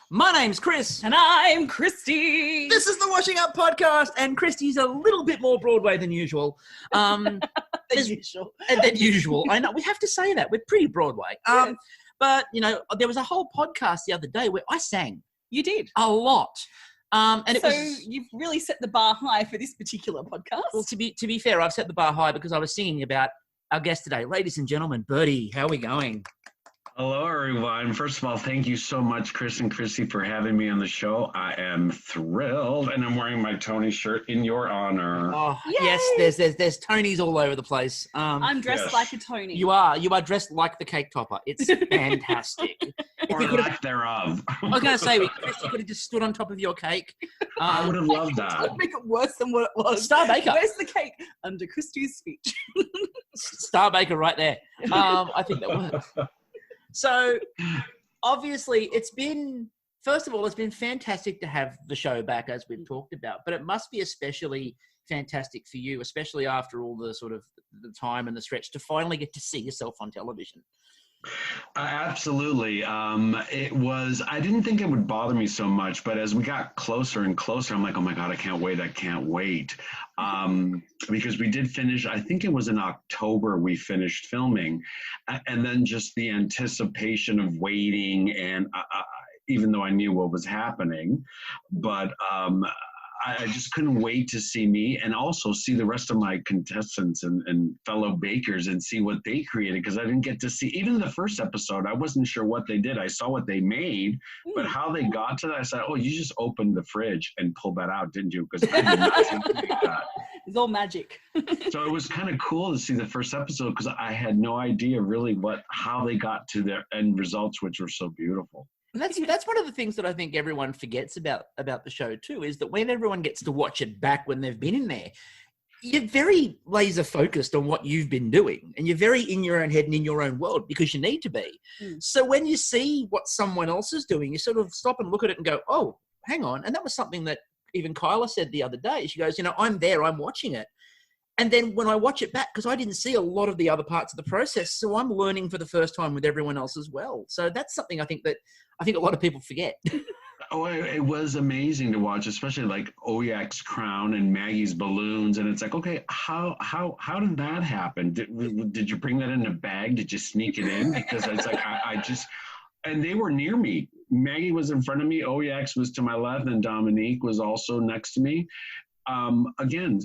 My name's Chris. And I'm Kristie. This is the Washing Up Podcast, and Kristie's a little bit more Broadway than usual. Than usual. Than usual. I know, we have to say that. We're pretty Broadway. Yes. But, you know, there was a whole podcast the other day where I sang. You did. A lot. And so you've really set the bar high for this particular podcast. Well, to be fair, I've set the bar high because I was singing about our guest today. Ladies and gentlemen, Bertie, how are we going? Hello, everyone. First of all, thank you so much, Chris and Kristie, for having me on the show. I am thrilled, and I'm wearing my Tony shirt in your honor. Oh, Yay! yes, there's Tonys all over the place. I'm dressed like a Tony. You are dressed like the cake topper. It's fantastic. Or lack thereof. I was going to say, Kristie could have just stood on top of your cake. I would have loved that. Don't make it worse than what it was. Star Baker. Where's the cake? Under Kristie's speech. Star Baker right there. I think that works. So, obviously, it's been fantastic to have the show back, as we've talked about, but it must be especially fantastic for you, especially after all the sort of the time and the stretch, to finally get to see yourself on television. Absolutely. It was, I didn't think it would bother me so much, but as we got closer and closer, I'm like, oh my God, I can't wait. Because we did finish, I think it was in October we finished filming, and then just the anticipation of waiting, and even though I knew what was happening, but I just couldn't wait to see me and also see the rest of my contestants and fellow bakers and see what they created, because I didn't get to see, even the first episode, I wasn't sure what they did. I saw what they made, but how they got to that, I said, oh, you just opened the fridge and pulled that out, didn't you? Because I did not think that. It's all magic. So it was kind of cool to see the first episode, because I had no idea really how they got to their end results, which were so beautiful. And that's one of the things that I think everyone forgets about the show too, is that when everyone gets to watch it back when they've been in there, you're very laser focused on what you've been doing, and you're very in your own head and in your own world, because you need to be. So when you see what someone else is doing, you sort of stop and look at it and go, oh, hang on. And that was something that even Kyla said the other day. She goes, I'm there, I'm watching it. And then when I watch it back, because I didn't see a lot of the other parts of the process, so I'm learning for the first time with everyone else as well. So that's something I think a lot of people forget. Oh, it was amazing to watch, especially like Oyak's crown and Maggie's balloons. And it's like, okay, how did that happen? Did you bring that in a bag? Did you sneak it in? Because it's like, and they were near me. Maggie was in front of me. Oyak's was to my left, and Dominique was also next to me. Again,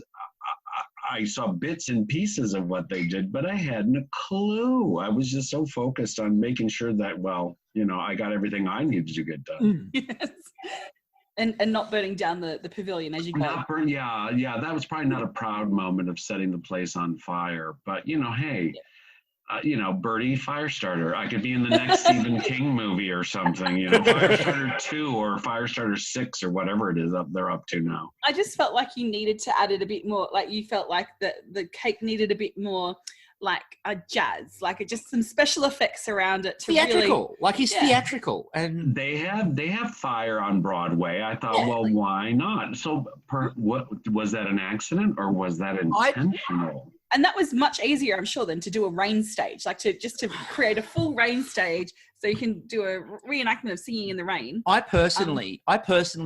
I saw bits and pieces of what they did, but I hadn't a clue. I was just so focused on making sure that, I got everything I needed to get done. Yes. And not burning down the pavilion as you go. Yeah. That was probably not a proud moment of setting the place on fire, but hey. Yeah. Bertie, Firestarter. I could be in the next Stephen King movie or something, Firestarter 2 or Firestarter 6 or whatever it is they're up to now. I just felt like you needed to add it a bit more, like you felt like the cake needed a bit more like a jazz, like just some special effects around it. To theatrical, like he's theatrical. And they have fire on Broadway. I thought, well, why not? So what was that, an accident or was that intentional? And that was much easier, I'm sure, than to do a rain stage, like to create a full rain stage so you can do a reenactment of Singing in the Rain. I personally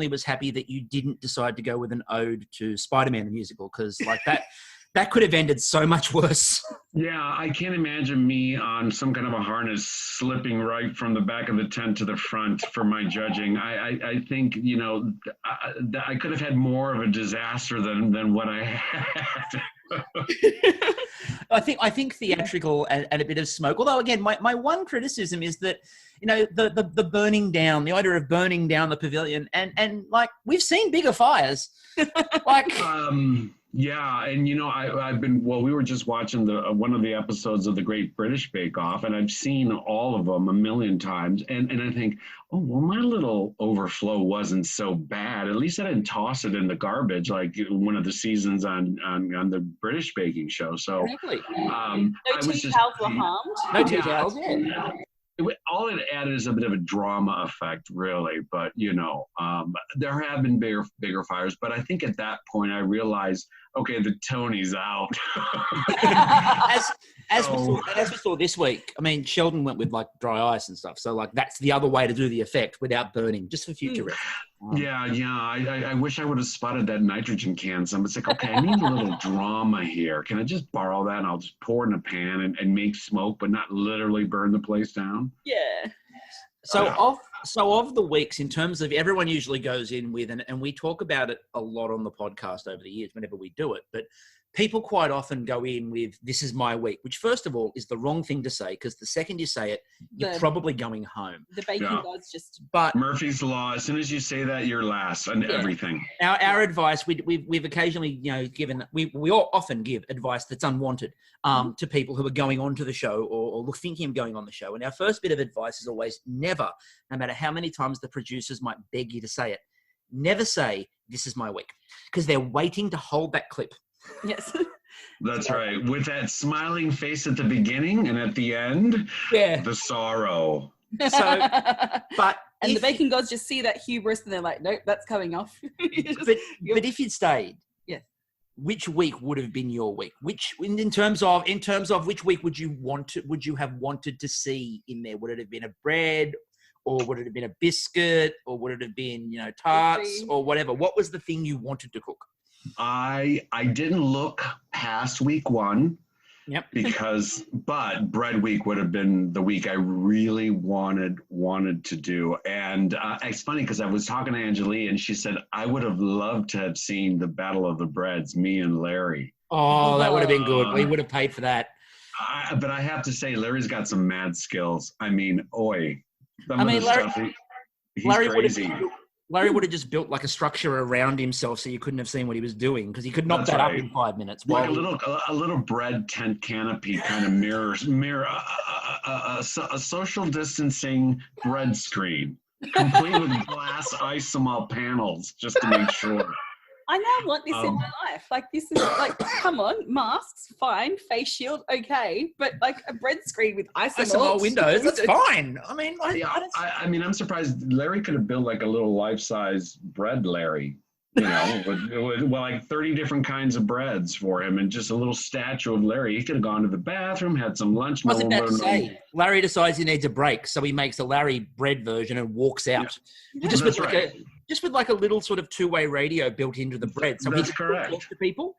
was happy that you didn't decide to go with an ode to Spider-Man the musical, because like that could have ended so much worse. Yeah, I can't imagine me on some kind of a harness slipping right from the back of the tent to the front for my judging. I think, I could have had more of a disaster than what I had. I think theatrical and a bit of smoke. Although again, my one criticism is that, the burning down, the idea of burning down the pavilion, and like we've seen bigger fires. Like yeah, and we were just watching one of the episodes of the Great British Bake Off, and I've seen all of them a million times, and I think, oh well, my little overflow wasn't so bad. At least I didn't toss it in the garbage like one of the seasons on the British baking show. So exactly. No tea towels were harmed. No tea towels. Yeah. all it added is a bit of a drama effect, really. But there have been bigger fires. But I think at that point I realized, okay, the Tony's out. as we saw this week, I mean, Sheldon went with like dry ice and stuff. So like that's the other way to do the effect without burning, just for future reference. I wish I would have spotted that nitrogen can. It's like, okay, I need a little drama here. Can I just borrow that and I'll just pour it in a pan and make smoke, but not literally burn the place down? Yeah. So of the weeks, in terms of everyone usually goes in with, and we talk about it a lot on the podcast over the years whenever we do it, but people quite often go in with, this is my week, which first of all is the wrong thing to say, because the second you say it, you're probably going home. The bacon gods just... But Murphy's Law, as soon as you say that, you're last on everything. Our advice, we've occasionally, given, we all often give advice that's unwanted to people who are going on to the show or thinking of going on the show. And our first bit of advice is always never, no matter how many times the producers might beg you to say it, never say, this is my week, because they're waiting to hold that clip. Yes. That's right. With that smiling face at the beginning and at the end, the sorrow. So, but the bacon gods just see that hubris and they're like, nope, that's coming off. but if you'd stayed, which week would have been your week? Which, in terms of which week would you have wanted to see in there? Would it have been a bread, or would it have been a biscuit, or would it have been tarts or whatever? What was the thing you wanted to cook? I didn't look past week one. Yep. But bread week would have been the week I really wanted to do. And it's funny because I was talking to Angelie and she said, I would have loved to have seen the Battle of the Breads, me and Larry. Oh, that would have been good. We would have paid for that. But I have to say, Larry's got some mad skills. I mean, Larry crazy. Larry would have just built like a structure around himself so you couldn't have seen what he was doing, because he could knock that up in 5 minutes. Like a little bread tent canopy kind of mirror a social distancing bread screen, complete with glass isomal panels, just to make sure. I now want this in my life. Like, this is like, come on, masks, fine, face shield, okay, but like a bread screen with isomal windows, that's fine. I mean, I'm surprised Larry could have built like a little life-size bread Larry, with like 30 different kinds of breads for him, and just a little statue of Larry. He could have gone to the bathroom, had some lunch. I was about to say, Larry decides he needs a break, so he makes a Larry bread version and walks out. Yeah. Just with like a little sort of two-way radio built into the bread. So that's he correct. Talk to people.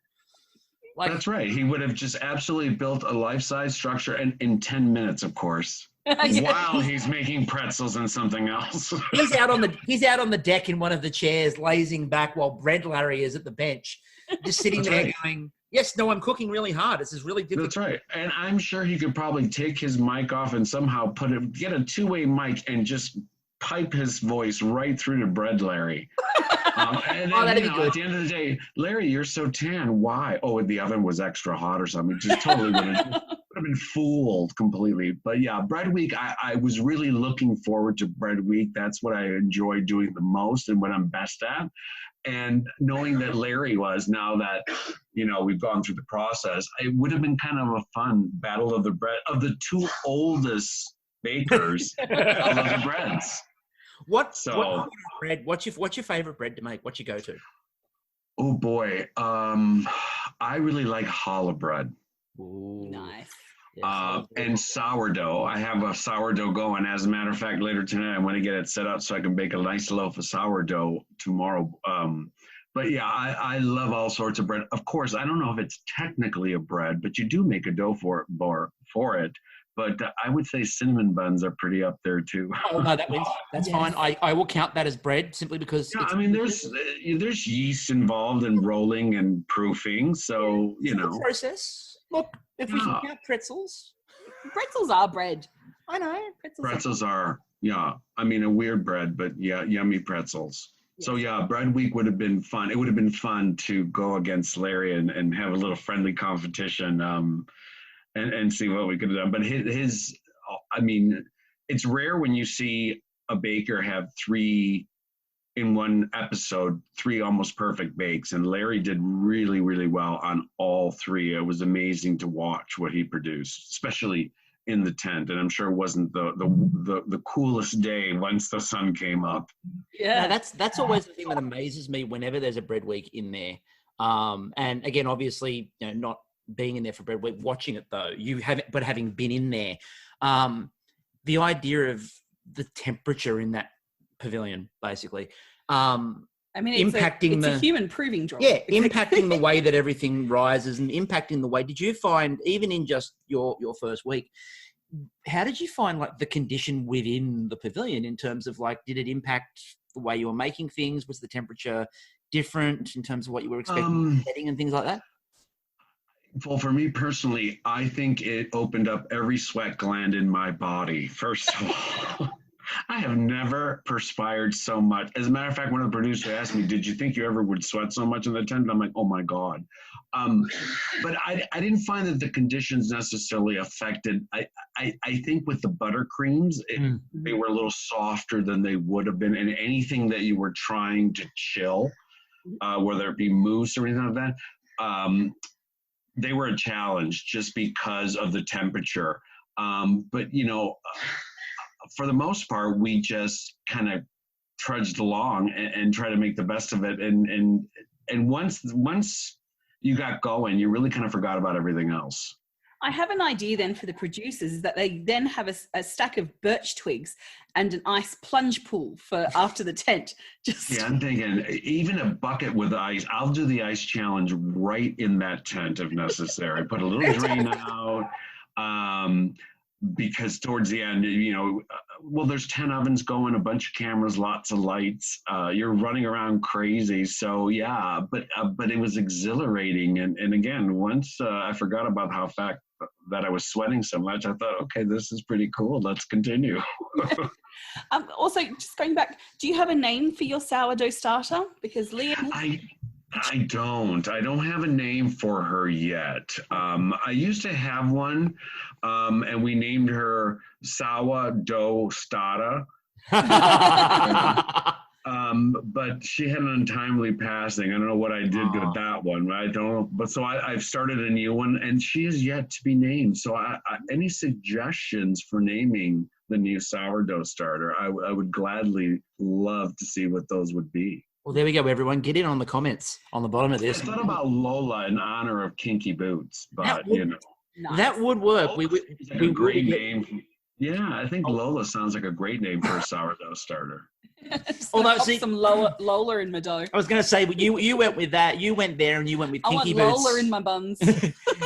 That's right. He would have just absolutely built a life-size structure, and in 10 minutes, of course, while he's making pretzels and something else. He's out on the deck in one of the chairs, lazing back, while Bread Larry is at the bench, just sitting there going, yes, no, I'm cooking really hard. This is really difficult. That's right. And I'm sure he could probably take his mic off and somehow get a two-way mic and just pipe his voice right through to Bread Larry. That'd be good. At the end of the day, Larry, you're so tan. Why? Oh, the oven was extra hot or something. Just totally would have been fooled completely. But yeah, Bread Week, I was really looking forward to Bread Week. That's what I enjoy doing the most and what I'm best at. And knowing that Larry was, now that, we've gone through the process, it would have been kind of a fun battle of the bread of the two oldest bakers of the breads. What's your favorite bread to make? What's your go-to? Oh boy, I really like challah bread. Ooh. Nice. And sourdough. I have a sourdough going. As a matter of fact, later tonight I want to get it set up so I can bake a nice loaf of sourdough tomorrow. But yeah, I love all sorts of bread. Of course, I don't know if it's technically a bread, but you do make a dough for it. But I would say cinnamon buns are pretty up there too. Oh no, that wins. That's fine. I will count that as bread simply because. Yeah, there's yeast involved in rolling and proofing, so it's a process. Look, if we can count pretzels are bread. I know pretzels are a weird bread, but yummy pretzels. Yes. So yeah, Bread Week would have been fun. It would have been fun to go against Larry and have a little friendly competition. And see what we could have done. But it's rare when you see a baker have three in one episode, three almost perfect bakes. And Larry did really, really well on all three. It was amazing to watch what he produced, especially in the tent, and I'm sure it wasn't the coolest day once the sun came up. Yeah, no, that's always the thing that amazes me whenever there's a bread week in there. And again, obviously, not being in there for bread week, watching it though, but having been in there, the idea of the temperature in that pavilion, basically, I mean, it's a human proving draw. Yeah, impacting the way that everything rises and impacting the way. Did you find, even in just your first week, how did you find like the condition within the pavilion in terms of like, did it impact the way you were making things? Was the temperature different in terms of what you were expecting, setting and things like that? Well, for me personally, I think it opened up every sweat gland in my body. First of all, I have never perspired so much. As a matter of fact, one of the producers asked me, "Did you think you ever would sweat so much in the tent?" And I'm like, "Oh my God." But I didn't find that the conditions necessarily affected. I think with the buttercreams, they were a little softer than they would have been. And anything that you were trying to chill, whether it be mousse or anything like that, they were a challenge just because of the temperature. But, for the most part, we just kind of trudged along and try to make the best of it. And once you got going, you really kind of forgot about everything else. I have an idea then for the producers, is that they then have a stack of birch twigs and an ice plunge pool for after the tent. Yeah, I'm thinking even a bucket with ice. I'll do the ice challenge right in that tent if necessary. Put a little drain out. Because towards the end, there's 10 ovens going, a bunch of cameras, lots of lights. You're running around crazy. So yeah, but it was exhilarating. And again, once I forgot about how fact that I was sweating so much, I thought, okay, this is pretty cool. Let's continue. Also, just going back, do you have a name for your sourdough starter? Because Liam... I don't have a name for her yet. I used to have one, and we named her Sourdough Starter. But she had an untimely passing. I don't know what I did with that one. I don't. But so I've started a new one, and she is yet to be named. So any suggestions for naming the new sourdough starter, I would gladly love to see what those would be. Well, there we go, everyone. Get in on the comments on the bottom of this. I thought about Lola in honor of Kinky Boots, but that would work. It's like a great name. Yeah, I think Lola sounds like a great name for a sourdough starter. Although, some Lola in my dough. I was going to say, but you went with that. You went there and you went with Kinky Boots. I want Lola in my buns.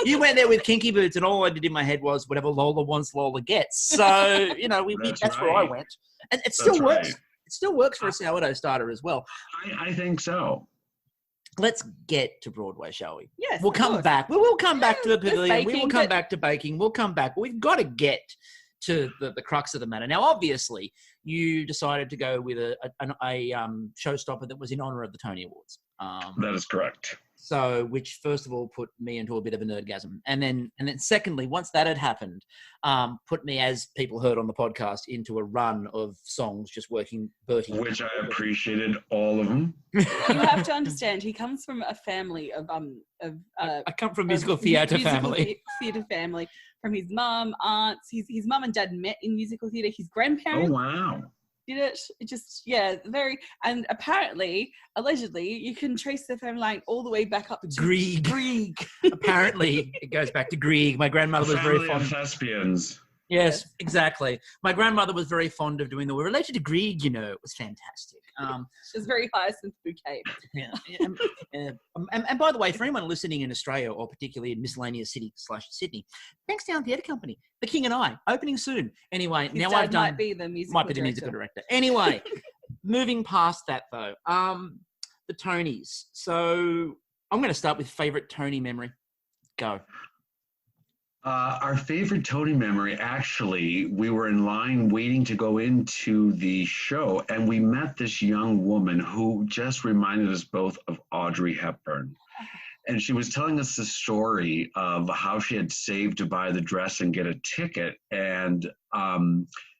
You went there with Kinky Boots, and all I did in my head was whatever Lola wants, Lola gets. So that's where I went, and it still works. Right. It still works for a sourdough starter as well. I think so. Let's get to Broadway, shall we? Yes. We'll come back. We will come back to the pavilion. We will come back to baking. We'll come back. But we've got to get to the crux of the matter. Now, obviously, you decided to go with a showstopper that was in honor of the Tony Awards. That is correct. So, which first of all put me into a bit of a nerdgasm, and then secondly, once that had happened, put me, as people heard on the podcast, into a run of songs just working Bertie. Which I appreciated all of them. You have to understand, he comes from a family of I come from musical theatre family. Theatre family. From his mum, aunts, his mum and dad met in musical theatre. His grandparents. Oh wow. Did it? It just, and apparently, allegedly, you can trace the family line all the way back up to Grieg. Apparently, it goes back to Grieg. My grandmother was very fond of thespians. Yes, exactly. My grandmother was very fond of doing that. We're related to Grieg, it was fantastic. She was very Hyacinth Bouquet. Yeah. And by the way, for anyone listening in Australia, or particularly in miscellaneous city/Sydney, Bankstown Theatre Company, The King and I, opening soon. Anyway, His dad might be the musical director. Anyway, moving past that though, the Tonys. So I'm going to start with favourite Tony memory. Go. Our favorite Tony memory, actually, we were in line waiting to go into the show, and we met this young woman who just reminded us both of Audrey Hepburn. And she was telling us the story of how she had saved to buy the dress and get a ticket, and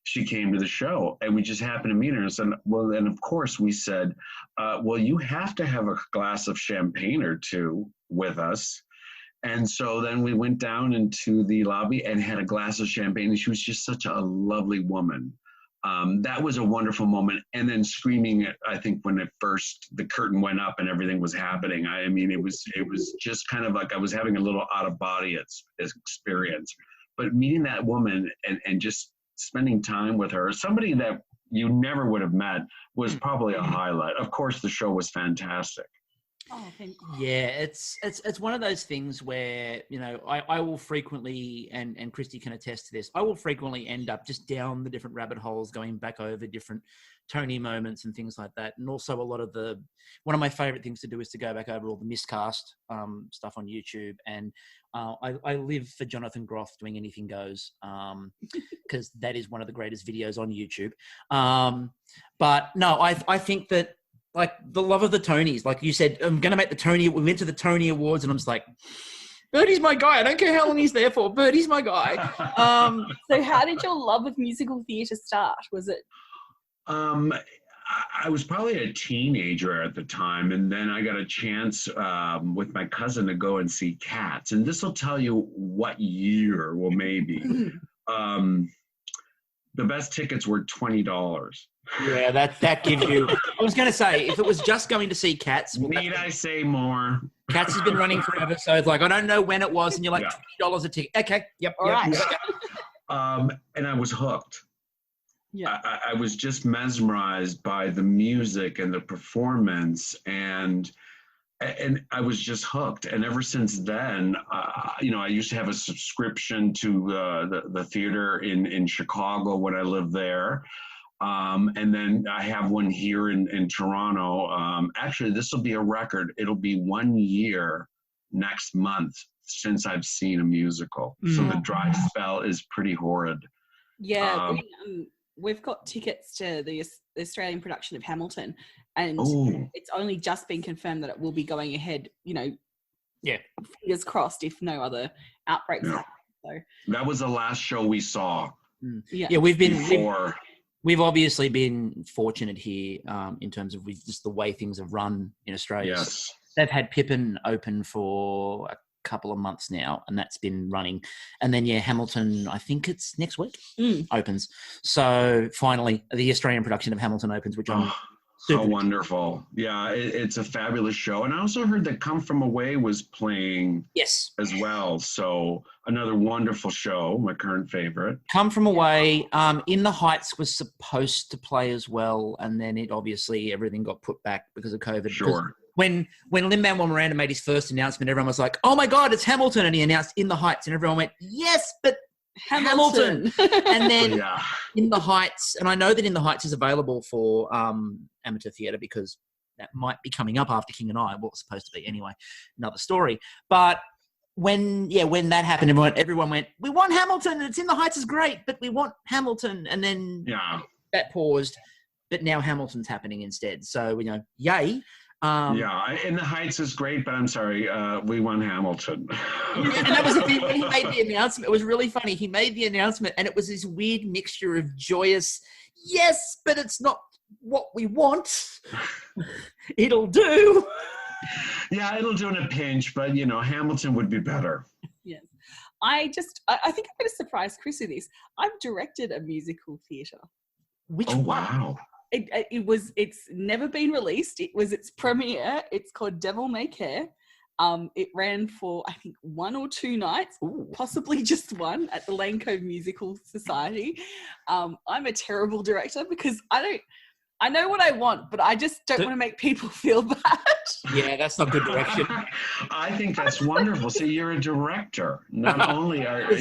she came to the show, and we just happened to meet her and said, well, and of course we said, well, you have to have a glass of champagne or two with us. And so then we went down into the lobby and had a glass of champagne, and she was just such a lovely woman. That was a wonderful moment. And then screaming, I think when the curtain went up and everything was happening, I mean, it was just kind of like I was having a little out of body experience. But meeting that woman and just spending time with her, somebody that you never would have met, was probably a highlight. Of course, the show was fantastic. Oh, thank you. Yeah, it's one of those things where, you know, I will frequently, and Kristie can attest to this, I will frequently end up just down the different rabbit holes, going back over different Tony moments and things like that. And also one of my favorite things to do is to go back over all the miscast stuff on YouTube. And I live for Jonathan Groff doing Anything Goes, because that is one of the greatest videos on YouTube. But no, I think that, like, the love of the Tonys, like you said, I'm going to make the Tony. We went to the Tony Awards, and I'm just like, Bertie's my guy. I don't care how long he's there for. Bertie's my guy. So how did your love of musical theatre start? Was it? I was probably a teenager at the time, and then I got a chance with my cousin to go and see Cats. And this will tell you what year, well, maybe. The best tickets were $20. Yeah, that gives you. I was going to say, if it was just going to see Cats. Well, need I say more? Cats has been running forever, so it's like, I don't know when it was, and you're like, $20 a ticket. Okay, yep, all right. And I was hooked. Yeah, I was just mesmerized by the music and the performance, and I was just hooked. And ever since then, you know, I used to have a subscription to the theater in Chicago when I lived there. And then I have one here in Toronto. Actually, this will be a record. It'll be 1 year next month since I've seen a musical. So the dry spell is pretty horrid. Yeah, we've got tickets to the Australian production of Hamilton, and it's only just been confirmed that it will be going ahead, you know, fingers crossed if no other outbreaks happen. So that was the last show we saw. Yeah, we've obviously been fortunate here in terms of just the way things have run in Australia. Yes. So they've had Pippin open for a couple of months now, and that's been running. And then, Hamilton, I think it's next week, opens. So finally, the Australian production of Hamilton opens, which I'm super wonderful. Yeah, it's a fabulous show. And I also heard that Come From Away was playing as well. So another wonderful show, my current favorite. Come From Away, In the Heights was supposed to play as well, and then it obviously everything got put back because of COVID. Sure. When Lin-Manuel Miranda made his first announcement, everyone was like, oh my God, it's Hamilton. And he announced In the Heights, and everyone went, yes, but Hamilton. And then In the Heights, and I know that In the Heights is available for amateur theatre because that might be coming up after King and I. Well, it's supposed to be anyway, another story. But when that happened, everyone went, we want Hamilton. It's In the Heights is great, but we want Hamilton. And then that paused, but now Hamilton's happening instead. So, yay. In the Heights is great, but I'm sorry, we won Hamilton. And that was the thing when he made the announcement. It was really funny. He made the announcement, and it was this weird mixture of joyous, yes, but it's not what we want. It'll do. Yeah, it'll do in a pinch, but Hamilton would be better. Yes, I think I'm going to surprise Chris with this. I've directed a musical theatre. Which one? Wow. It's never been released. It was its premiere. It's called Devil May Care. It ran for, I think, 1 or 2 nights, possibly just one, at the Lane Cove Musical Society. I'm a terrible director because I know what I want, but I just don't want to make people feel bad. Yeah, that's not good direction. I think that's wonderful. So you're a director. Not only are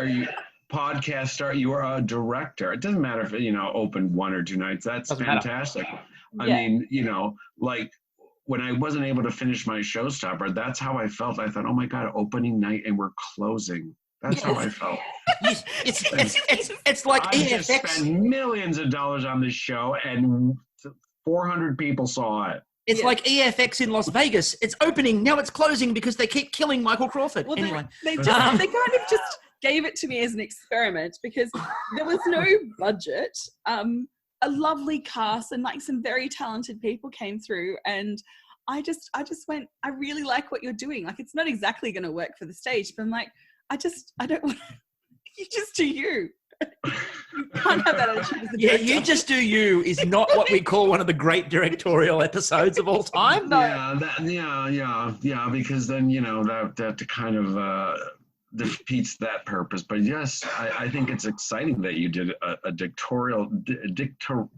you podcast star, you are a director. It doesn't matter if opened 1 or 2 nights. That's fantastic. I mean, like when I wasn't able to finish my showstopper, that's how I felt. I thought, oh my God, opening night and we're closing. That's how I felt. It's like I just spent millions of dollars on this show and 400 people saw it. It's like EFX in Las Vegas. It's opening, now it's closing because they keep killing Michael Crawford. Well, anyway. They kind of just gave it to me as an experiment because there was no budget. A lovely cast and some very talented people came through, and I just went, I really like what you're doing. Like, it's not exactly going to work for the stage, but I'm like, I don't want to, you just do you. You can't have that attitude as a director. You just do you is not what we call one of the great directorial episodes of all time. No. Yeah, because then, that kind of defeats that purpose. But yes, I think it's exciting that you did a directorial debut.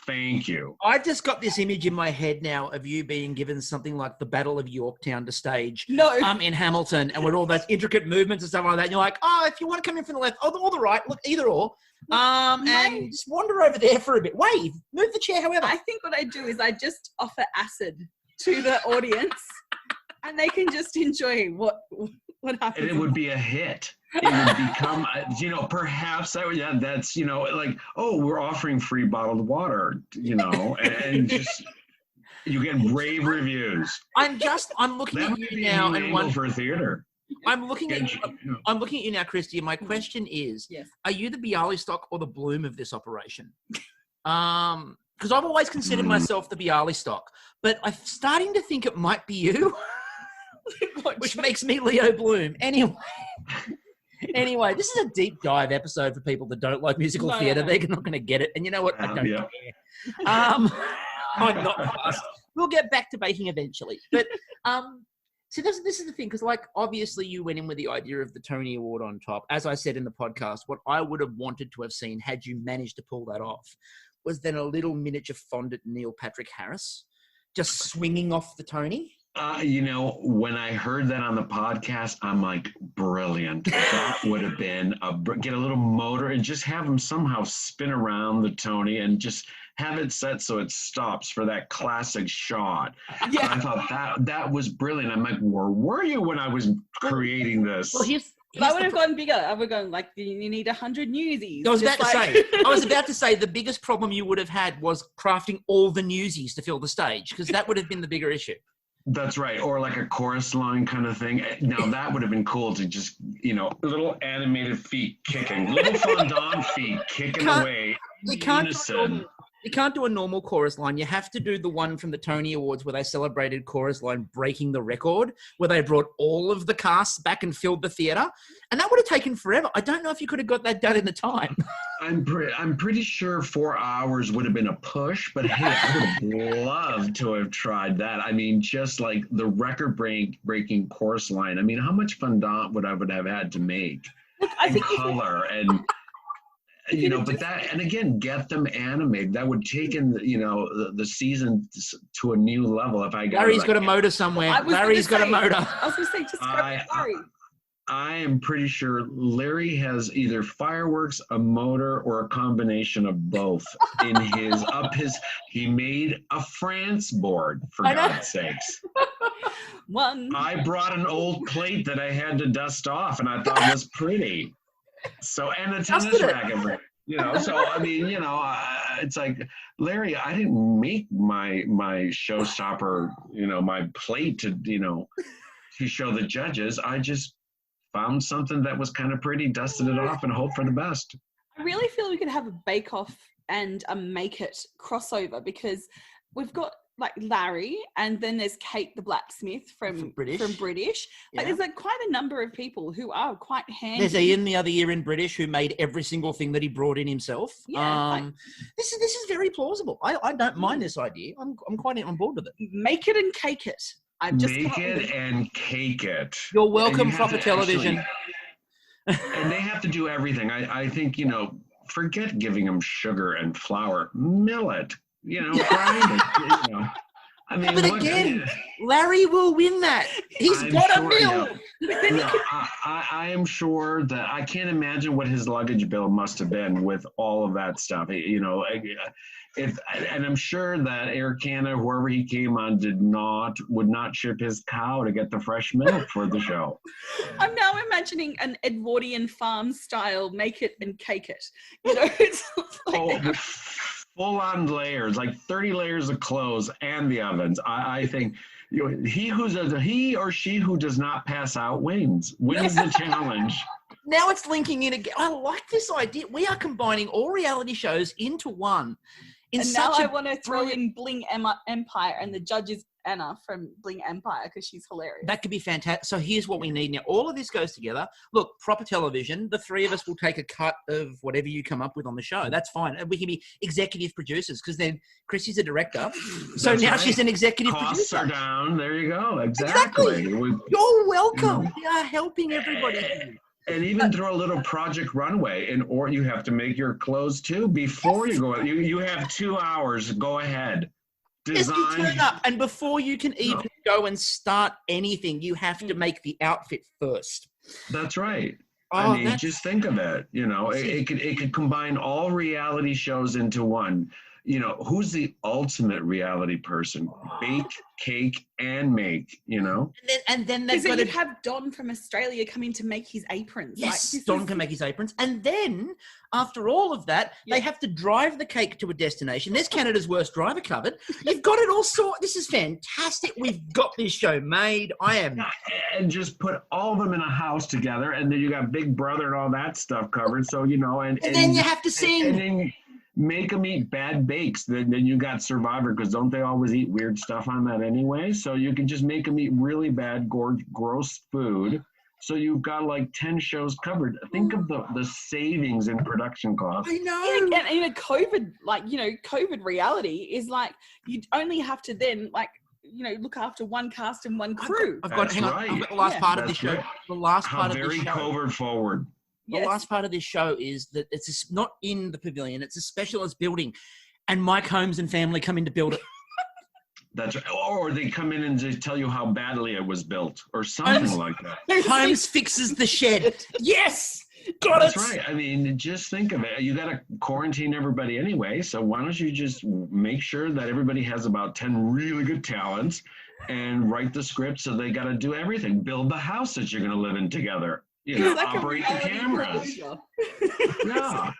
Thank you. I just got this image in my head now of you being given something like the Battle of Yorktown to stage in Hamilton, and with all those intricate movements and stuff like that. And you're like, if you want to come in from the left or the right, look, either or. And just wander over there for a bit. Wave, move the chair, however. I think what I do is I just offer acid to the audience and they can just enjoy what happens. And it would be a hit. It would become, perhaps that's, like, we're offering free bottled water, and just, you get rave reviews. I'm looking at you now and one for a theater. I'm looking at you now, Kristie. And my question is, are you the Bialystock or the Bloom of this operation? Because I've always considered myself the Bialystock, but I'm starting to think it might be you, which makes me Leo Bloom. Anyway, this is a deep dive episode for people that don't like musical theatre. They're not going to get it. And you know what? I don't care. I'm not fast. We'll get back to baking eventually. But so this is the thing, because obviously you went in with the idea of the Tony Award on top. As I said in the podcast, what I would have wanted to have seen had you managed to pull that off was then a little miniature fondant Neil Patrick Harris just swinging off the Tony. When I heard that on the podcast, I'm like, brilliant. That would have been get a little motor and just have him somehow spin around the Tony and just have it set so it stops for that classic shot. Yeah. I thought that was brilliant. I'm like, where were you when I was creating this? Well, I would have gone bigger. I would have gone you need 100 Newsies. I was about to say the biggest problem you would have had was crafting all the Newsies to fill the stage, because that would have been the bigger issue. That's right. Or like a chorus line kind of thing. Now that would have been cool to just, little animated feet kicking, little fondant feet kicking away. You can't do a normal chorus line. You have to do the one from the Tony Awards where they celebrated chorus line breaking the record, where they brought all of the casts back and filled the theatre. And that would have taken forever. I don't know if you could have got that done in the time. I'm pretty sure 4 hours would have been a push, but hey, I would have loved to have tried that. I mean, just like the record breaking chorus line. I mean, how much fondant would I have had to make? Look, I think color and... but that, and again, get them animated. That would take in, the season to a new level. If I got Larry's got a motor somewhere. Larry's got a motor. I was going to say, just grab Larry. I am pretty sure Larry has either fireworks, a motor, or a combination of both in he made a France board, for God's sakes. I brought an old plate that I had to dust off and I thought was pretty. So, and a tennis racket, so I mean, it's like, Larry, I didn't make my showstopper, my plate to show the judges. I just found something that was kind of pretty, dusted it off, and hope for the best. I really feel we could have a Bake Off and a Make It crossover, because we've got like Larry, and then there's Kate the blacksmith from British. But there's quite a number of people who are quite handy. There's Ian the other year in British who made every single thing that he brought in himself. This is very plausible. I don't mind this idea. I'm quite on board with it. Make it and cake it. Make it and cake it. You're welcome, proper television. And they have to do everything. I think, forget giving them sugar and flour. Mill it. Grind it. I mean, but again, Larry will win that. He's got a mill. I am sure that I can't imagine what his luggage bill must have been with all of that stuff. And I'm sure that Air Canada, whoever he came on, would not ship his cow to get the fresh milk for the show. I'm now imagining an Edwardian farm style make it and cake it. It's like full-on layers, like 30 layers of clothes and the ovens. I think he or she who does not pass out wins the challenge. Now it's linking in again. I like this idea. We are combining all reality shows into one. In And now such I a want to throw brilliant- in Bling Empire, and the judge is Anna from Bling Empire because she's hilarious. That could be fantastic. So here's what we need now. All of this goes together. Look, proper television. The three of us will take a cut of whatever you come up with on the show. That's fine. And we can be executive producers because then Kristie's a director. So That's now right. she's an executive Costs producer. are down. There you go. Exactly. You're welcome. We are helping everybody here. And even throw a little Project Runway, or you have to make your clothes too before you go. You have 2 hours. Go ahead. Yes, you Design. turn up, and before you can even go and start anything, you have to make the outfit first. That's right. Oh, I mean, that's- just think of it. You know, it could combine all reality shows into one. You know, who's the ultimate reality person? Bake, cake, and make. You know. And then they've Because got you to have Don from Australia coming to make his aprons. Yes, Like, Don can make his aprons. And then, after all of that, they have to drive the cake to a destination. There's Canada's Worst Driver covered. You've got it all sorted. This is fantastic. We've got this show made. And just put all of them in a house together, and then you got Big Brother and all that stuff covered. So, you know, and then you have to sing. And then make them eat bad bakes. Then you got Survivor, because don't they always eat weird stuff on that anyway? So you can just make them eat really bad, gross food. So you've got like 10 shows covered. Think of the savings in production costs. I know. and in a COVID, COVID reality is like, you only have to then look after one cast and one crew. I've got That's hang on. right. I've got the last part of That's this show. right. The last How part of this very show. COVID forward. The last part of this show is that it's not in the pavilion. It's a specialist building, and Mike Holmes and family come in to build it. That's right. Or they come in and just tell you how badly it was built, or something like that. Holmes fixes the shed. Yes, got That's it. right. I mean, just think of it. You got to quarantine everybody anyway. So why don't you just make sure that everybody has about 10 really good talents and write the script, so they got to do everything. Build the house that you're going to live in together. You know, like a operate the reality cameras. show. Yeah.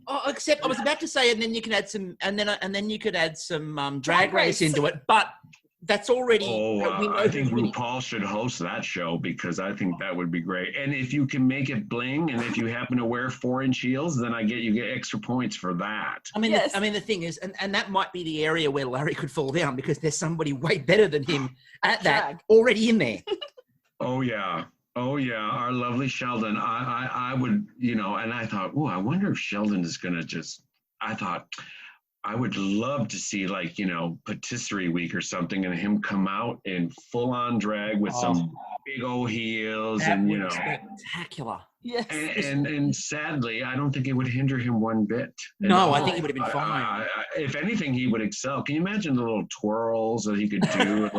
Oh, except I was about to say, and then you can add some, and then you could add some drag race into it. But that's already. I think RuPaul should host that show, because I think that would be great. And if you can make it bling, and if you happen to wear 4-inch heels, then you get extra points for that. I mean, the thing is, and that might be the area where Larry could fall down, because there's somebody way better than him at that already in there. Oh yeah. Our lovely Sheldon. I would, and I thought, I wonder if Sheldon is going to I thought I would love to see patisserie week or something, and him come out in full on drag with some big old heels, That and would be spectacular. Yes. And sadly, I don't think it would hinder him one bit. No, I think he would have been fine. If anything, he would excel. Can you imagine the little twirls that he could do?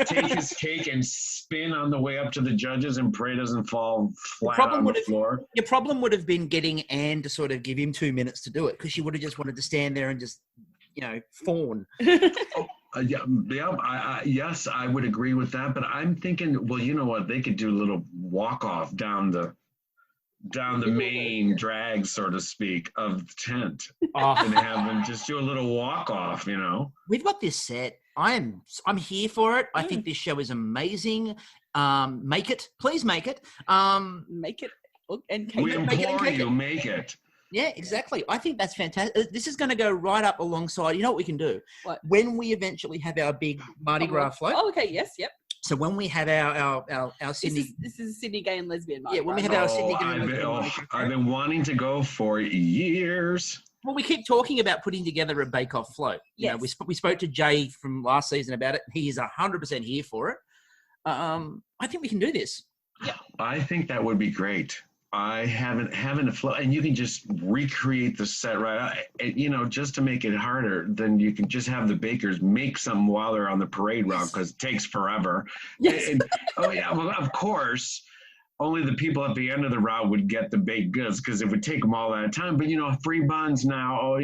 Take his cake and spin on the way up to the judges and pray doesn't fall flat on the floor. Your problem would have been getting Anne to sort of give him 2 minutes to do it, because she would have just wanted to stand there and just, fawn. Yes, I would agree with that. But I'm thinking, well, you know what? They could do a little walk off down the main drag, so to speak, of the tent, and have them just do a little walk off. We've got this set. I'm here for it. I think this show is amazing. Make it, please make it. Make it and we implore you, make it. Yeah, exactly. I think that's fantastic. This is going to go right up alongside. You know what we can do? What? When we eventually have our big Mardi Gras float. Oh, okay. Yes. Yep. So when we have our Sydney, this is Sydney Gay and Lesbian Mardi yeah, when we Gras. have our Sydney Gay and Lesbian I've been wanting to go for years. Well, we keep talking about putting together a bake-off float. You know, we spoke to Jay from last season about it. He is 100% here for it. I think we can do this. Yeah, I think that would be great. I haven't a float, and you can just recreate the set right. Just to make it harder, then you can just have the bakers make some while they're on the parade route, because it takes forever. Yes. Well, of course, only the people at the end of the route would get the baked goods, because it would take them all that time. But free buns now.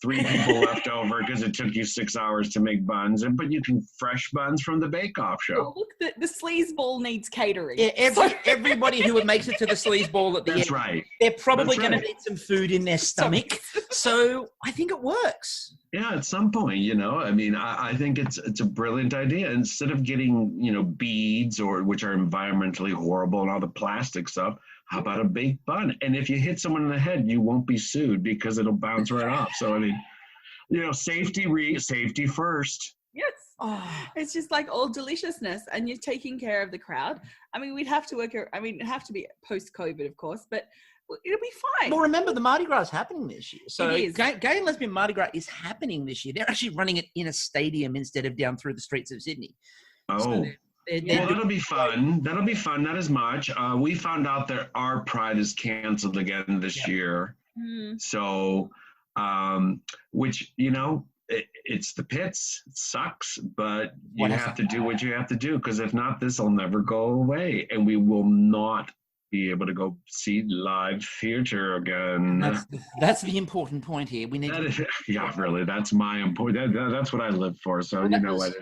3 people left over because it took you 6 hours to make buns, but you can fresh buns from the bake-off show. Well, look, the sleaze ball needs catering. Yeah, everybody who makes it to the sleaze ball at the end, right. They're probably going to need some food in their stomach. So I think it works. Yeah, at some point, I think it's a brilliant idea. Instead of getting, beads, or which are environmentally horrible, and all the plastic stuff, how about a baked bun? And if you hit someone in the head, you won't be sued, because it'll bounce right off. So, safety first. Yes. Oh. It's just like all deliciousness, and you're taking care of the crowd. I mean, we'd have to it'd have to be post-COVID, of course, but it'll be fine. Well, remember, the Mardi Gras is happening this year. So It is. Gay and Lesbian Mardi Gras is happening this year. They're actually running it in a stadium instead of down through the streets of Sydney. Oh. So they're Well, that'll be fun. That'll be fun. Not as much. We found out that our Pride is canceled again this year. Mm. So, which, it's the pits. It sucks, but you have to do what you have to do, because if not, this will never go away, and we will not be able to go see live theater again. That's the important point here. We need really, that's my important. That's what I live for. So you know what?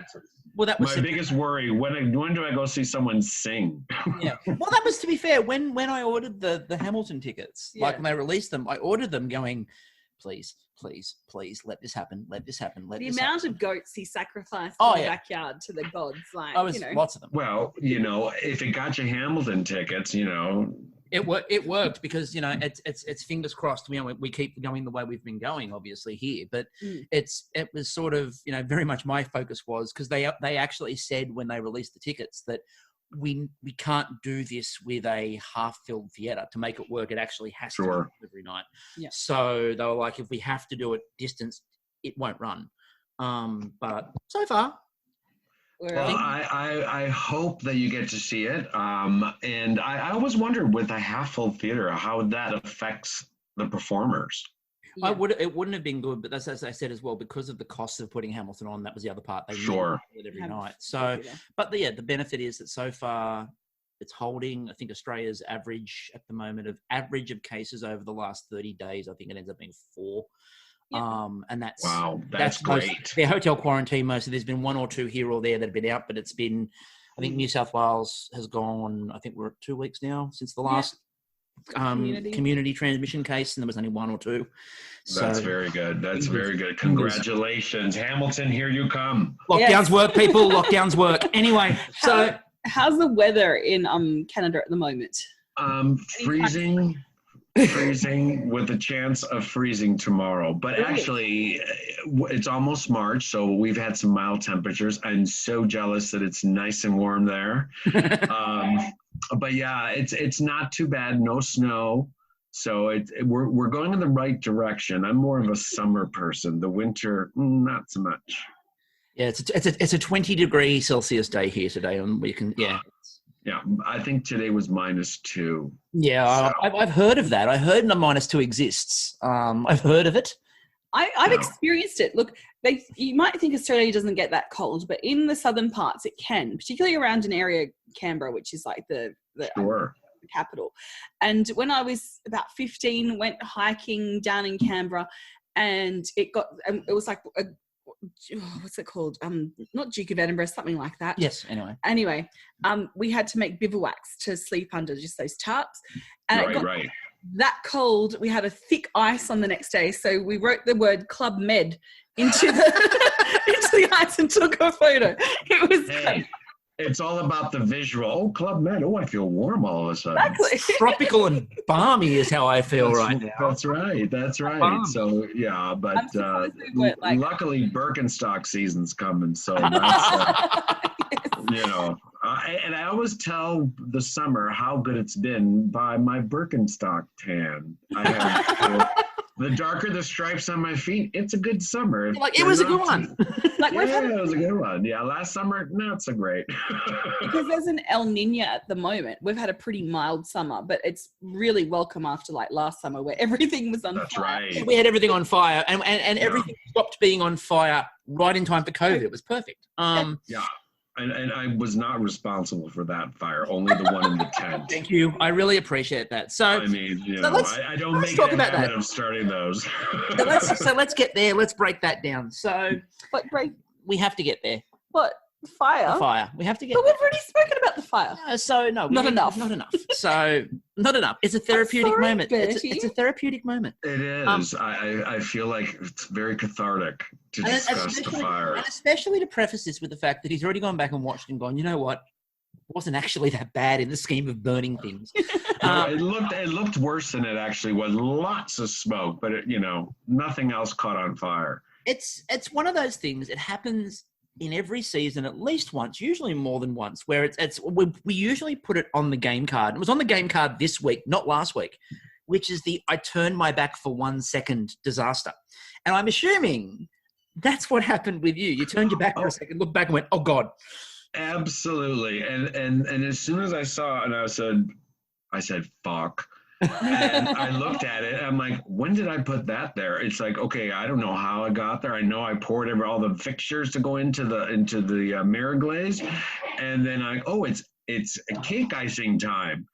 That was my biggest worry. When do I go see someone sing? Yeah. Well, that was, to be fair, when I ordered the Hamilton tickets, like when they released them, I ordered them going, please, let this happen. The amount of goats he sacrificed in the backyard to the gods, lots of them. Well, if it got you Hamilton tickets, It worked because it's fingers crossed. We keep going the way we've been going, obviously here, but it was sort of very much my focus was, because they actually said when they released the tickets that we can't do this with a half-filled theatre to make it work. It actually has to be every night. Yeah. So they were like, if we have to do it distance, it won't run. But so far. Well, I hope that you get to see it. And I always wondered with a half-full theater how that affects the performers. Yeah. It wouldn't have been good, but that's, as I said as well, because of the cost of putting Hamilton on. That was the other part. They do it every night. So, but the benefit is that so far it's holding. I think Australia's average at the moment of cases over the last 30 days. I think it ends up being 4. Yeah. And that's great. Their hotel quarantine, mostly. There's been 1 or 2 here or there that have been out, but it's been, I think New South Wales has gone, I think we're at 2 weeks now since the last community transmission case, and there was only 1 or 2. So, that's very good. That's very good. Congratulations. Hamilton, here you come. Lockdowns work, people. Lockdowns work. Anyway, so how's the weather in Canada at the moment? Freezing with a chance of freezing tomorrow, but actually it's almost March, so we've had some mild temperatures. I'm so jealous that it's nice and warm there. But yeah, it's not too bad. No snow, so we're going in the right direction. I'm more of a summer person. The winter, not so much. Yeah, it's a 20 degree Celsius day here today, and we can Yeah, I think today was -2. Yeah, so. I've heard of that. I heard the -2 exists. I've heard of it. I've experienced it. Look, you might think Australia doesn't get that cold, but in the southern parts it can, particularly around an area, Canberra, which is like the capital. And when I was about 15, went hiking down in Canberra, and it was like what's it called? Not Duke of Edinburgh, something like that. Yes. Anyway, we had to make bivouacs to sleep under, just those tarps, and it got that cold. We had a thick ice on the next day, so we wrote the word Club Med into the ice and took a photo. It was. It's all about the visual. Oh, Club Med. Oh, I feel warm all of a sudden. Exactly. Tropical and balmy is how I feel right now. That's right. So, yeah, but luckily Birkenstock season's coming. So, that's, and I always tell the summer how good it's been by my Birkenstock tan. I have the darker the stripes on my feet, it's a good summer. It was a good one. It was a good one. Yeah, last summer, not so great. Because there's an El Nino at the moment. We've had a pretty mild summer, but it's really welcome after last summer where everything was on fire. That's right. We had everything on fire, and everything stopped being on fire right in time for COVID. It was perfect. Yeah. And I was not responsible for that fire, only the one in the tent. Thank you. I really appreciate that. So, I mean, I don't make a habit of starting those. So let's get there. Let's break that down. So, we have to get there. What? Fire? The fire. We have to get But we've already spoken about the fire. Not enough. So, not enough. It's a therapeutic moment. It's a therapeutic moment. It is. I feel like it's very cathartic to discuss the fire. And especially to preface this with the fact that he's already gone back and watched and gone, you know what? It wasn't actually that bad in the scheme of burning things. It looked worse than it actually was. Lots of smoke, but nothing else caught on fire. it's one of those things. It happens in every season at least once, usually more than once, where we usually put it on the game card. It was on the game card this week, not last week, which is the I turned my back for 1 second disaster. And I'm assuming that's what happened with you. You turned your back for a second, looked back and went, oh God. Absolutely. And as soon as I saw it, and I said, fuck. And I looked at it. I'm like, when did I put that there? It's like, okay, I don't know how I got there. I know I poured all the fixtures to go into the mirror glaze, and then it's cake icing time.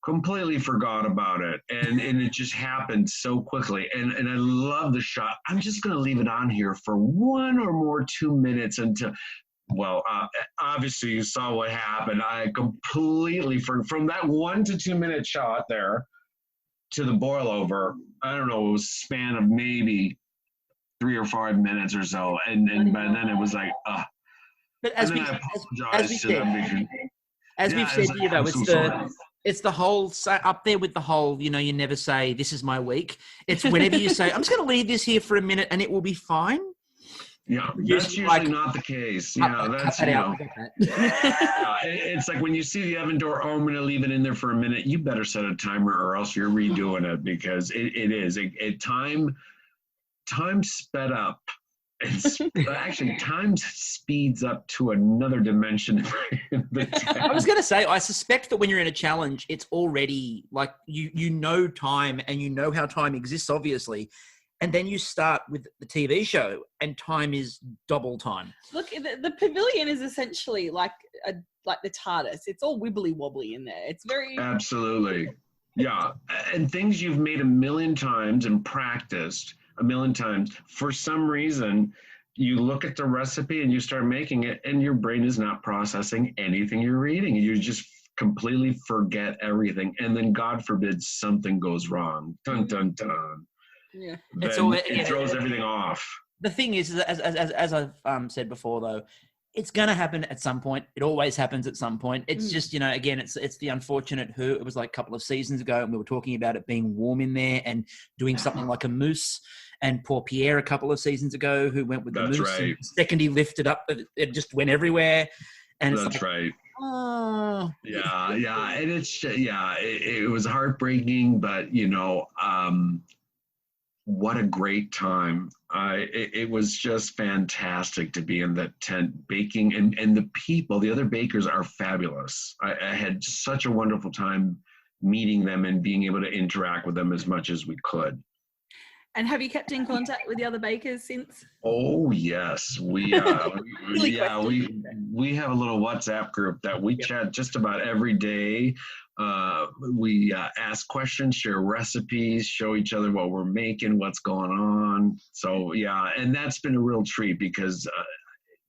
Completely forgot about it, and it just happened so quickly. And I love the shot. I'm just gonna leave it on here for 1 or more 2 minutes until. Well, obviously you saw what happened. I completely from that 1 to 2 minute shot there to the boil over, I don't know, it was a span of maybe 3 or 5 minutes or so. And by then it was like, But as we've said to you though, it's the whole, up there with the whole, you never say, this is my week. It's whenever you say, I'm just going to leave this here for a minute and it will be fine. Yeah, that's usually not the case. Yeah, that's, it's like when you see the oven door, I'm going to leave it in there for a minute. You better set a timer or else you're redoing it, because time sped up. Actually, time speeds up to another dimension. I was going to say, I suspect that when you're in a challenge, it's already like you know time, and you know how time exists, obviously. And then you start with the TV show, and time is double time. Look, the pavilion is essentially like the TARDIS. It's all wibbly wobbly in there. It's very absolutely, yeah. And things you've made a million times and practiced a million times. For some reason, you look at the recipe and you start making it, and your brain is not processing anything you're reading. You just completely forget everything, and then God forbid something goes wrong. Dun dun dun. Yeah, it throws everything off. The thing is, as I've said before, though, it's going to happen at some point. It always happens at some point. It's just, again, it's the unfortunate who. It was like a couple of seasons ago, and we were talking about it being warm in there and doing something like a mousse. And poor Pierre a couple of seasons ago, who went with the mousse. Right. And the second he lifted up, it just went everywhere. And that's right. Oh. Yeah. And it's, it was heartbreaking, but, what a great time. It was just fantastic to be in that tent baking, and the other bakers are fabulous. I had such a wonderful time meeting them and being able to interact with them as much as we could. And have you kept in contact with the other bakers since? Oh yes, we have a little WhatsApp group that we chat just about every day. We ask questions, share recipes, show each other what we're making, what's going on. So and that's been a real treat, because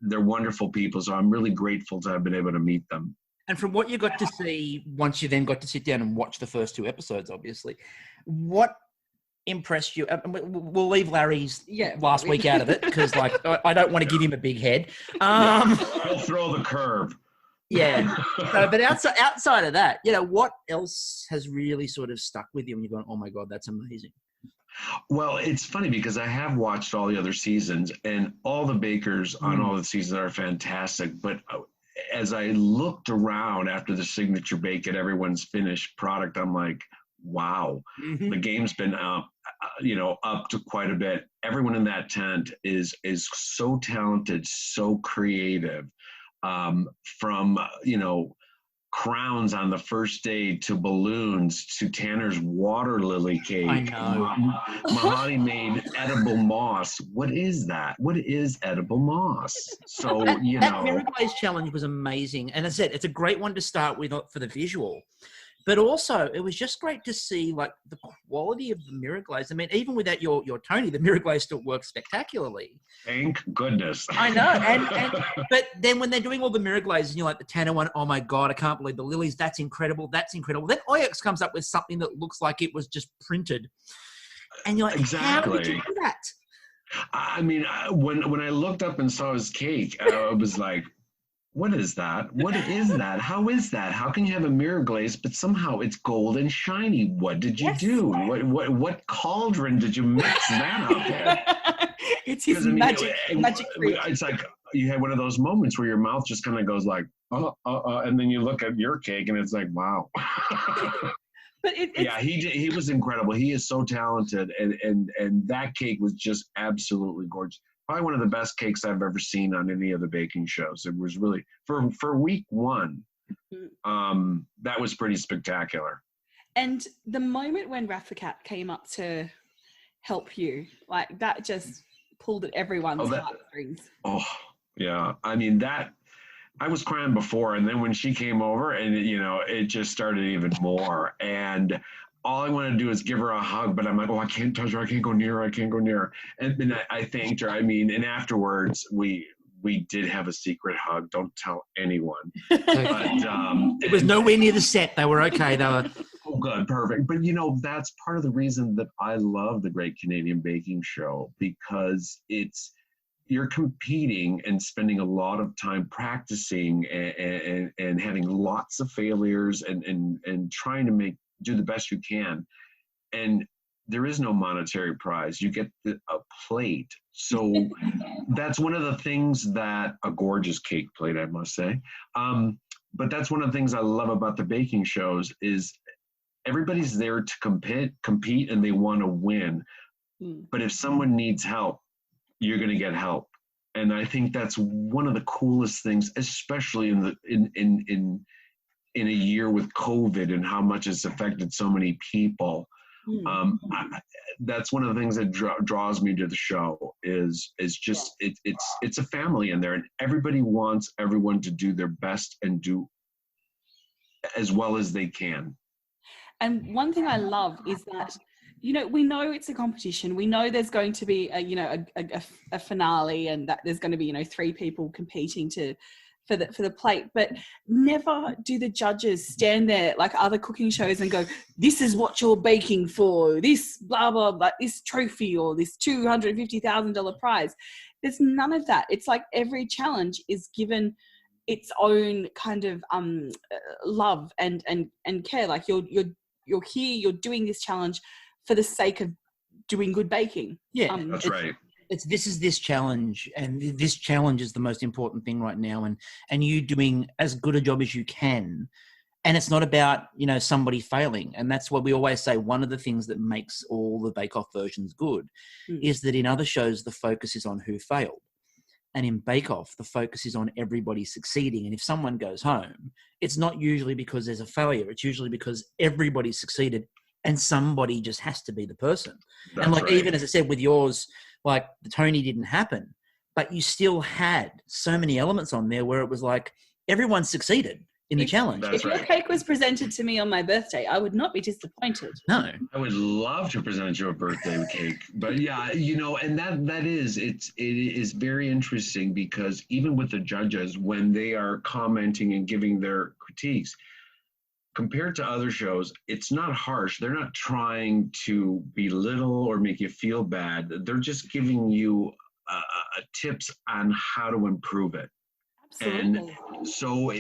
they're wonderful people. So I'm really grateful to have been able to meet them. And from what you got to see, once you then got to sit down and watch the first 2 episodes, obviously, what impressed you? We'll leave Larry's last week out of it, because I don't want to give him a big head. We'll throw the curve. Yeah. But outside of that, what else has really sort of stuck with you and you're going, oh my God, that's amazing? Well, it's funny because I have watched all the other seasons, and all the bakers on all the seasons are fantastic. But as I looked around after the signature bake at everyone's finished product, I'm like, wow, the game's been up to quite a bit. Everyone in that tent is so talented, so creative. From crowns on the first day to balloons to Tanner's water lily cake. I know. Mahoney made edible moss. What is that? What is edible moss? So that Mirror Glaze challenge was amazing, and as I said, it's a great one to start with for the visual. But also, it was just great to see the quality of the Mirror Glaze. I mean, even without your Tony, the Mirror Glaze still works spectacularly. Thank goodness. I know. But then when they're doing all the Mirror Glazes, and you're like the Tanner one, oh my God, I can't believe the lilies. That's incredible. That's incredible. Then Oyx comes up with something that looks like it was just printed. And you're like, exactly. How did you do that? I mean, when I looked up and saw his cake, I was like, what is that? What is that? How is that? How can you have a mirror glaze, but somehow it's gold and shiny? What did you do? What cauldron did you mix that up in? It's his magic trick. It's like you had one of those moments where your mouth just kind of goes like, and then you look at your cake and it's like, wow. But he was incredible. He is so talented, and that cake was just absolutely gorgeous. Probably one of the best cakes I've ever seen on any of the baking shows. It was really for week one. That was pretty spectacular. And the moment when Rafakat came up to help you, like that just pulled at everyone's heartstrings. Oh yeah, I mean that. I was crying before, and then when she came over, and it just started even more. And all I wanted to do is give her a hug, but I'm like, I can't touch her, I can't go near her, And then I thanked her. I mean, and afterwards we did have a secret hug. Don't tell anyone. But it was nowhere near the set. They were okay. They were. Oh, good, perfect. But that's part of the reason that I love the Great Canadian Baking Show, because you're competing and spending a lot of time practicing and having lots of failures and trying to do the best you can. And there is no monetary prize. You get a plate. So that's one of the things that a gorgeous cake plate, I must say. But that's one of the things I love about the baking shows is everybody's there to compete and they want to win. But if someone needs help, you're going to get help. And I think that's one of the coolest things, especially in a year with COVID and how much it's affected so many people. That's one of the things that draws me to the show is just it's a family in there, and everybody wants everyone to do their best and do as well as they can. And one thing I love is that we know it's a competition. We know there's going to be a finale, and that there's going to be 3 people competing for the plate. But never do the judges stand there like other cooking shows and go, "This is what you're baking for. This blah blah blah, this trophy or this $250,000 prize." There's none of that. It's like every challenge is given its own kind of love and care. Like you're here, you're doing this challenge for the sake of doing good baking. Yeah, that's right. This is this challenge, and this challenge is the most important thing right now, and you doing as good a job as you can. And it's not about, somebody failing. And that's what we always say. One of the things that makes all the Bake Off versions good is that in other shows, the focus is on who failed. And in Bake Off, the focus is on everybody succeeding. And if someone goes home, it's not usually because there's a failure. It's usually because everybody succeeded and somebody just has to be the person. That's and right. Even as I said with yours, like the Tony didn't happen, but you still had so many elements on there where it was like everyone succeeded in the challenge. If your cake was presented to me on my birthday, I would not be disappointed. No. I would love to present you a birthday cake. But yeah, and it is very interesting because even with the judges, when they are commenting and giving their critiques, compared to other shows, it's not harsh. They're not trying to belittle or make you feel bad. They're just giving you tips on how to improve it. Absolutely. And so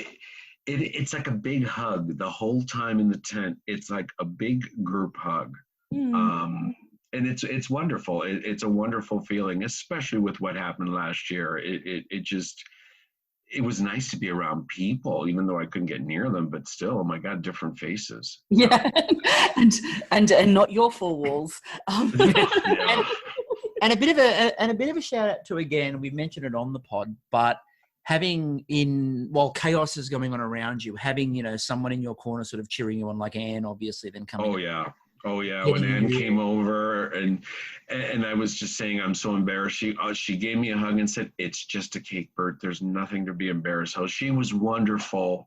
it's like a big hug the whole time in the tent. It's like a big group hug. And it's wonderful. It's a wonderful feeling, especially with what happened last year. It was nice to be around people, even though I couldn't get near them, but still, oh my God, different faces. Yeah. and not your 4 walls. And a bit of a shout out to, again, we've mentioned it on the pod, but having while chaos is going on around you, having, someone in your corner sort of cheering you on, like Anne, obviously, then coming. Oh yeah. When Anne came over and I was just saying, I'm so embarrassed. She gave me a hug and said, "It's just a cake, Bert. There's nothing to be embarrassed." So she was wonderful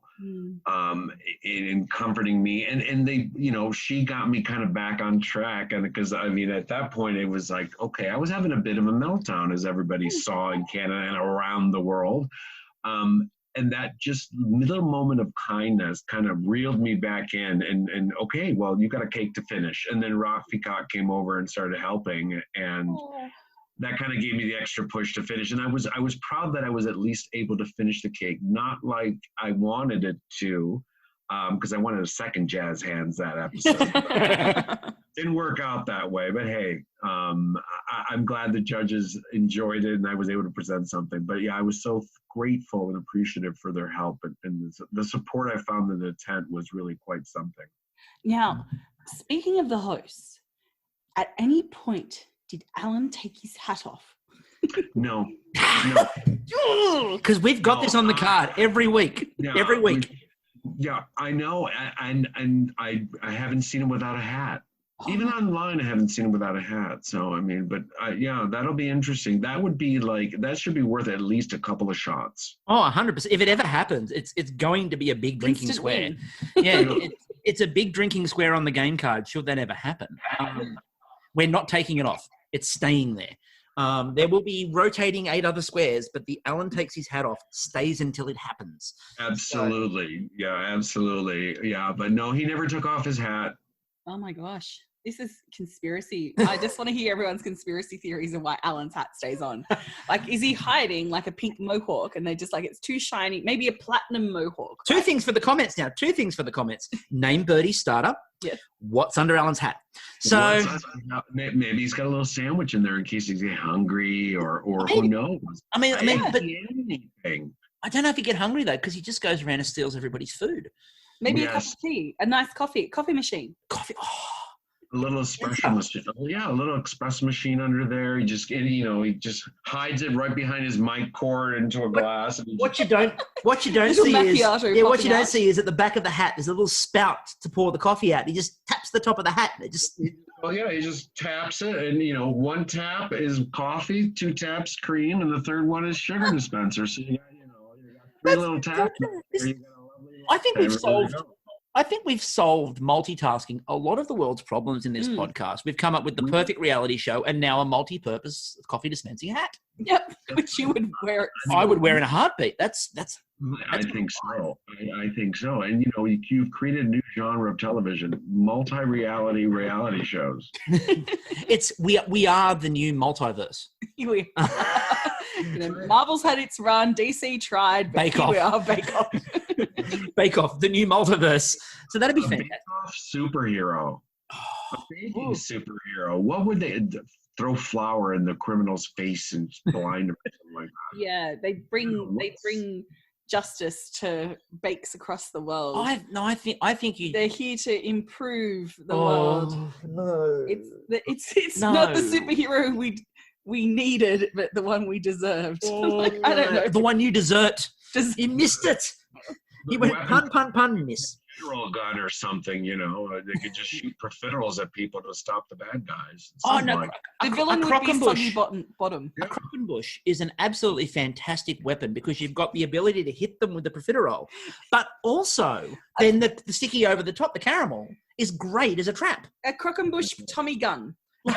in comforting me. And they, she got me kind of back on track. And because at that point it was like, okay, I was having a bit of a meltdown, as everybody saw in Canada and around the world. And that just little moment of kindness kind of reeled me back in and okay, well, you got a cake to finish. And then Rafikat came over and started helping, and that kind of gave me the extra push to finish. And I was proud that I was at least able to finish the cake, not like I wanted it to, because I wanted a second jazz hands that episode. Didn't work out that way, but hey, I'm glad the judges enjoyed it and I was able to present something. But yeah, I was so grateful and appreciative for their help, and the support I found in the tent was really quite something. Now, speaking of the hosts, at any point did Alan take his hat off? No. Because we've got this on the card every week. Yeah, every week. Yeah, I know, and I haven't seen him without a hat. Even online, I haven't seen him without a hat. So, I mean, but yeah, that'll be interesting. That would be that should be worth at least a couple of shots. Oh, 100%. If it ever happens, it's going to be a big drinking square. Yeah, it's a big drinking square on the game card, should that ever happen. We're not taking it off. It's staying there. There will be rotating 8 other squares, but the Alan takes his hat off stays until it happens. Absolutely. Yeah, absolutely. Yeah, but no, he never took off his hat. Oh my gosh. This is conspiracy. I just want to hear everyone's conspiracy theories and why Alan's hat stays on. Like, is he hiding like a pink mohawk and they just it's too shiny? Maybe a platinum mohawk. Two things for the comments now. Name Bertie starter. Yes. What's under Alan's hat? So maybe he's got a little sandwich in there in case he's getting hungry or who knows. I mean, but anything. I don't know if he get hungry though, because he just goes around and steals everybody's food. Maybe a cup of tea, a nice coffee machine. Coffee. Oh. A little espresso machine. Yeah, a little espresso machine under there. He just hides it right behind his mic cord into a glass. And what you don't see is at the back of the hat there's a little spout to pour the coffee out. He just taps the top of the hat. And it just. Well, yeah, he just taps it, and one tap is coffee, 2 taps cream, and the third one is sugar dispenser. So you got 3 little taps. I think we've solved multitasking a lot of the world's problems in this podcast. We've come up with the perfect reality show and now a multi-purpose coffee dispensing hat. Yep, which you would wear. I would wear in a heartbeat. That's I think so. I think so. And you've created a new genre of television, multi-reality reality shows. We are the new multiverse. Marvel's had its run. DC tried. But Bake Off. We are Bake Off. Bake Off, the new multiverse. So that'd be fantastic. Bake Off superhero. A baking superhero. What would they throw flour in the criminal's face and blind him? Yeah, they bring justice to bakes across the world. I think they're here to improve the world. No, it's not the superhero we needed, but the one we deserved. I don't know. The one you desert. You missed it. He went pun, miss. Federal gun or something, they could just shoot profiteroles at people to stop the bad guys. The villain would be Soggy Bottom. A Crockenbush is an absolutely fantastic weapon because you've got the ability to hit them with the profiterole, but also then the sticky over the top, the caramel, is great as a trap. A Crockenbush Tommy gun. A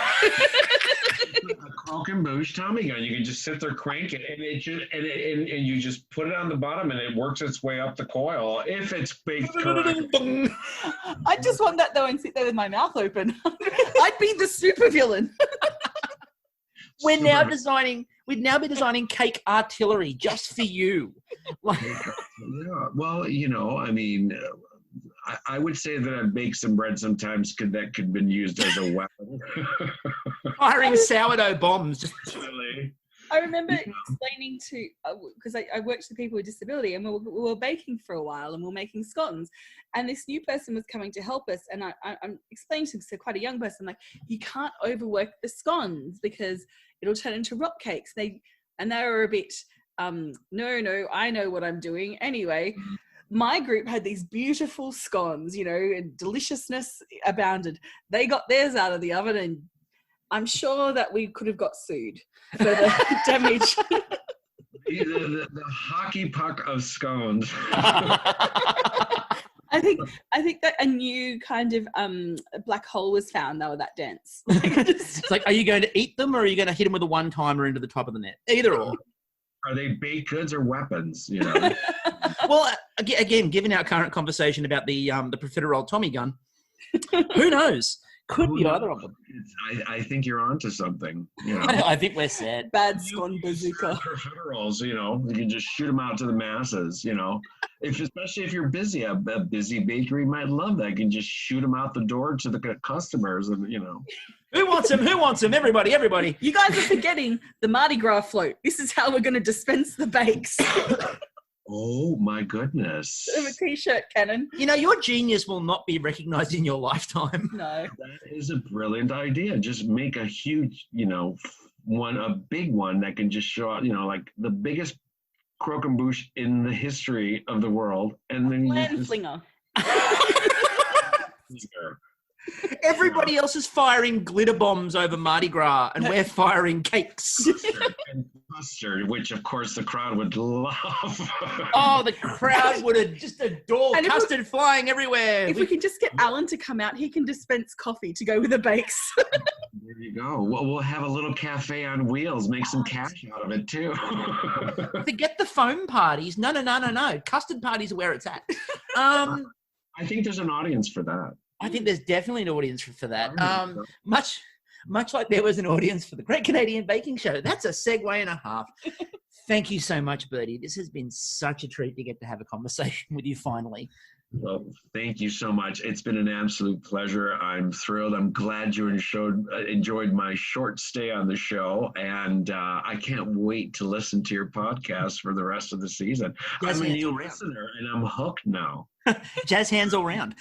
Crockenbush Tommy gun. You can just sit there, crank it, and you just put it on the bottom, and it works its way up the coil if it's baked correctly. I just want that though, and sit there with my mouth open. I'd be the supervillain. We'd now be designing cake artillery just for you. Yeah. Well, I mean. I would say that I bake some bread sometimes that could have been used as a weapon. Firing sourdough bombs. I remember explaining to, because I worked with people with disability, and we were baking for a while, and we were making scones, and this new person was coming to help us, and I'm explaining to quite a young person, like, you can't overwork the scones because it'll turn into rock cakes. They were a bit, no, I know what I'm doing. Anyway, my group had these beautiful scones, and deliciousness abounded. They got theirs out of the oven, and I'm sure that we could have got sued for the damage. The hockey puck of scones. I think that a new kind of black hole was found. They were that dense. It's like, are you going to eat them or are you going to hit them with a one-timer into the top of the net? Either or. Are they baked goods or weapons? Well, again, given our current conversation about the profiterole Tommy gun, who knows? Could be either of them. I think you're onto something. You know? I think we're set. Bad scone bazooka. Federals, you know, you can just shoot them out to the masses, you know. Especially if you're busy, a busy bakery might love that. You can just shoot them out the door to the customers, and you know. Who wants them? Who wants them? Everybody, everybody. You guys are forgetting the Mardi Gras float. This is how we're going to dispense the bakes. Oh my goodness. Of a t-shirt cannon. You know, your genius will not be recognized in your lifetime. No. That is a brilliant idea. Just make a huge, you know, a big one that can just show out, you know, like the biggest croquembouche in the history of the world. And then Land flinger. Everybody else is firing glitter bombs over Mardi Gras, and we're firing cakes. And custard, which of course the crowd would love. Oh, the crowd would have just adored custard flying everywhere. If we can just get Alan to come out, he can dispense coffee to go with the bakes. There you go. We'll have a little cafe on wheels, make some cash out of it too. Forget the foam parties. No. Custard parties are where it's at. I think there's an audience for that. I think there's definitely an audience for that. Much like there was an audience for the Great Canadian Baking Show. That's a segue and a half. Thank you so much, Bertie. This has been such a treat to get to have a conversation with you finally. Well, thank you so much. It's been an absolute pleasure. I'm thrilled. I'm glad you enjoyed my short stay on the show, and I can't wait to listen to your podcast for the rest of the season. I'm a new listener, and I'm hooked now. Jazz hands all round.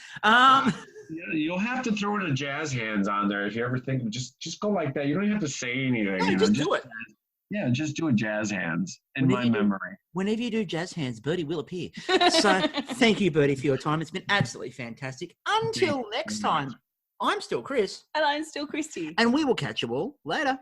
Yeah, you'll have to throw in a jazz hands on there if you ever think. Just go like that. You don't even have to say anything. No, just do it. Yeah, just do a jazz hands in my memory. Whenever you do jazz hands, Bertie will appear. So thank you, Bertie, for your time. It's been absolutely fantastic. Until next time, I'm still Chris. And I'm still Kristie. And we will catch you all later.